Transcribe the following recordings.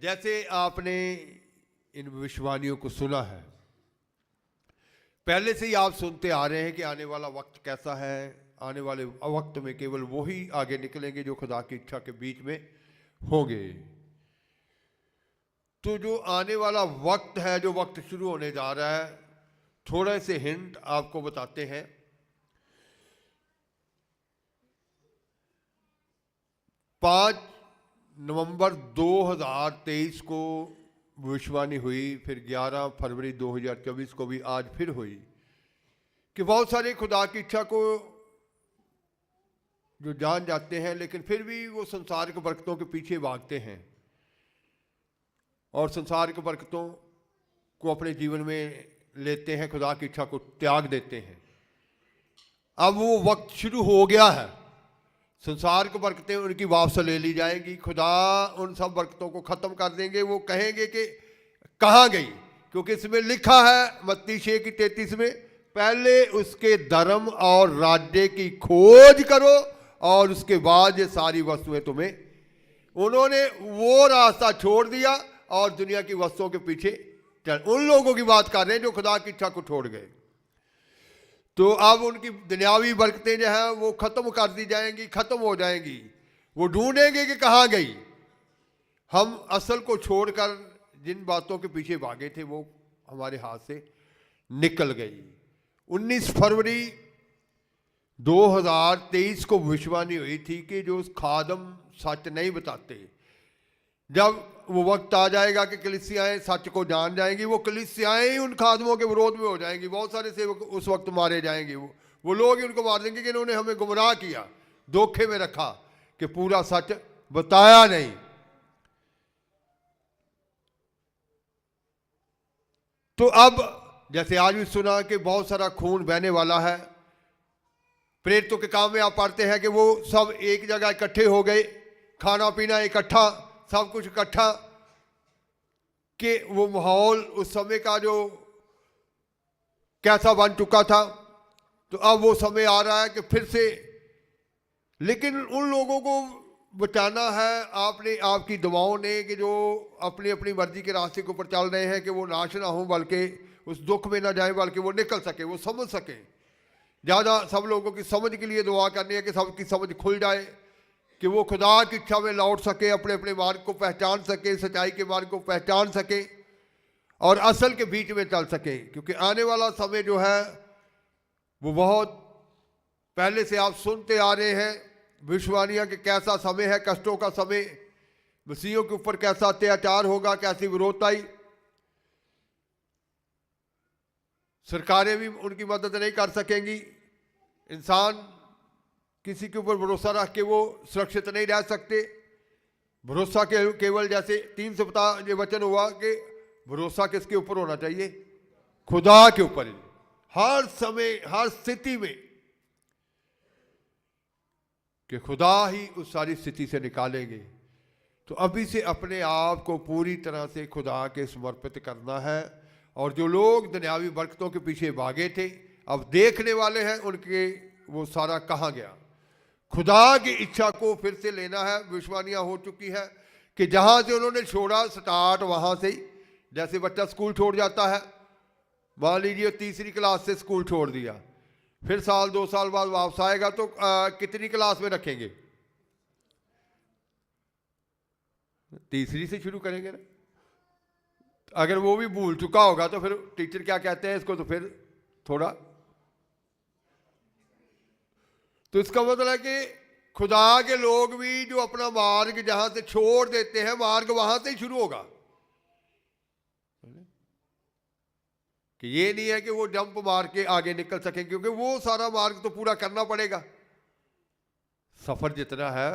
जैसे आपने इन भविष्यवाणियों को सुना है, पहले से ही आप सुनते आ रहे हैं कि आने वाला वक्त कैसा है। आने वाले वक्त में केवल वही आगे निकलेंगे जो खुदा की इच्छा के बीच में होंगे। तो जो आने वाला वक्त है, जो वक्त शुरू होने जा रहा है, थोड़े से हिंट आपको बताते हैं। 5 नवंबर 2023 को भविष्यवाणी हुई, फिर 11 फरवरी 2024 को भी आज फिर हुई कि बहुत सारे खुदा की इच्छा को जो जान जाते हैं, लेकिन फिर भी वो संसार के बरकतों के पीछे भागते हैं और संसार के बरकतों को अपने जीवन में लेते हैं, खुदा की इच्छा को त्याग देते हैं। अब वो वक्त शुरू हो गया है, संसार की बरकतें उनकी वापस ले ली जाएंगी। खुदा उन सब बरकतों को ख़त्म कर देंगे। वो कहेंगे कि कहाँ गई, क्योंकि इसमें लिखा है मत्ती 6:33 में, पहले उसके धर्म और राज्य की खोज करो और उसके बाद ये सारी वस्तुएं तुम्हें। उन्होंने वो रास्ता छोड़ दिया और दुनिया की वस्तुओं के पीछे चल। उन लोगों की बात कर रहे हैं जो खुदा की इच्छा को छोड़ गए। तो अब उनकी दुनियावी बरकतें जो हैं वो ख़त्म कर दी जाएंगी, ख़त्म हो जाएंगी। वो ढूंढेंगे कि कहाँ गई। हम असल को छोड़कर जिन बातों के पीछे भागे थे वो हमारे हाथ से निकल गई। 19 फरवरी 2023 को भविष्यवाणी हुई थी कि जो खादम सच नहीं बताते, जब वो वक्त आ जाएगा कि कलीसियाएं सच को जान जाएंगी, वो कलीसियाएं ही उन खादमों के विरोध में हो जाएंगी। बहुत सारे सेवक उस वक्त मारे जाएंगे। वो लोग ही उनको मार देंगे कि इन्होंने हमें गुमराह किया, धोखे में रखा, कि पूरा सच बताया नहीं। तो अब जैसे आज भी सुना कि बहुत सारा खून बहने वाला है। प्रेरितों के काम में आप पढ़ते हैं कि वो सब एक जगह इकट्ठे हो गए, खाना पीना इकट्ठा, सब कुछ इकट्ठा, कि वो माहौल उस समय का जो कैसा बन चुका था। तो अब वो समय आ रहा है कि फिर से, लेकिन उन लोगों को बचाना है आपने, आपकी दुआओं ने, कि जो अपनी अपनी मर्जी के रास्ते के ऊपर चल रहे हैं, कि वो नाश ना हो, बल्कि उस दुख में ना जाए, बल्कि वो निकल सके, वो समझ सके। ज़्यादा सब लोगों की समझ के लिए दुआ करनी है कि सबकी समझ खुल जाए, कि वो खुदा की इच्छा में लौट सके, अपने अपने मार्ग को पहचान सके, सच्चाई के मार्ग को पहचान सके और असल के बीच में चल सके। क्योंकि आने वाला समय जो है वो बहुत पहले से आप सुनते आ रहे हैं भविष्यवाणियां कि कैसा समय है, कष्टों का समय, मसीहों के ऊपर कैसा अत्याचार होगा, कैसी विरोधताई। सरकारें भी उनकी मदद नहीं कर सकेंगी। इंसान किसी के ऊपर भरोसा रख के वो सुरक्षित नहीं रह सकते। भरोसा के केवल जैसे 3 सप्ताह ये वचन हुआ कि भरोसा किसके ऊपर होना चाहिए? खुदा के ऊपर ही, हर समय हर स्थिति में, कि खुदा ही उस सारी स्थिति से निकालेंगे। तो अभी से अपने आप को पूरी तरह से खुदा के समर्पित करना है। और जो लोग दुनियावी बरकतों के पीछे भागे थे, अब देखने वाले हैं उनके वो सारा कहाँ गया। खुदा की इच्छा को फिर से लेना है। भविष्यवाणियां हो चुकी है कि जहाँ से उन्होंने छोड़ा स्टार्ट, वहाँ से ही, जैसे बच्चा स्कूल छोड़ जाता है, मान लीजिए 3री क्लास से स्कूल छोड़ दिया, फिर साल 2 साल बाद वापस आएगा तो कितनी क्लास में रखेंगे? 3री से शुरू करेंगे ना। अगर वो भी भूल चुका होगा तो फिर टीचर क्या कहते हैं इसको, तो फिर थोड़ा, तो इसका मतलब है कि खुदा के लोग भी जो अपना मार्ग जहां से छोड़ देते हैं, मार्ग वहां से ही शुरू होगा। कि ये नहीं है कि वो जंप मार के आगे निकल सकें, क्योंकि वो सारा मार्ग तो पूरा करना पड़ेगा। सफर जितना है,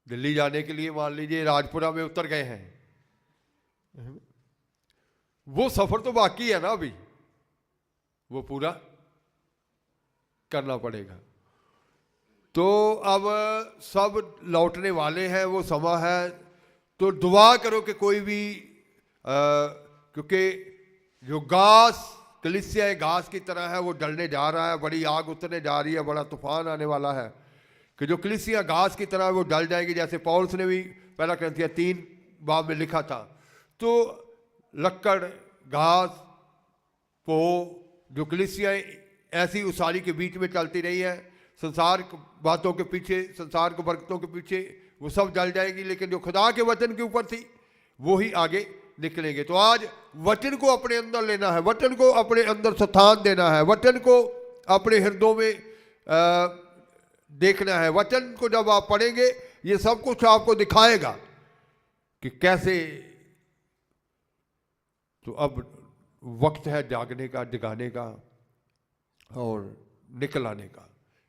दिल्ली जाने के लिए मान लीजिए राजपुरा में उतर गए हैं, वो सफर तो बाकी है ना, अभी वो पूरा करना पड़ेगा। तो अब सब लौटने वाले हैं, वो समा है। तो दुआ करो कि कोई भी क्योंकि जो घास, कलीसिया घास की तरह है, वो डलने जा रहा है, बड़ी आग उतरने जा रही है, बड़ा तूफान आने वाला है। कि जो कलीसिया घास की तरह वो डल जाएगी। जैसे पौलुस ने भी पहला करंथिया 3 बाब में लिखा था। तो लक्कड़, घास, पो, जो कलीसियाएँ ऐसी उसारी के बीच में चलती रही है, संसार बातों के पीछे, संसार को बरकतों के पीछे, वो सब जल जाएगी, लेकिन जो खुदा के वचन के ऊपर थी वो ही आगे निकलेंगे। तो आज वचन को अपने अंदर लेना है, वचन को अपने अंदर स्थान देना है, वचन को अपने हृदयों में देखना है। वचन को जब आप पढ़ेंगे ये सब कुछ आपको दिखाएगा कि कैसे। तो अब वक्त है जागने का, जगाने का और निकल आने का।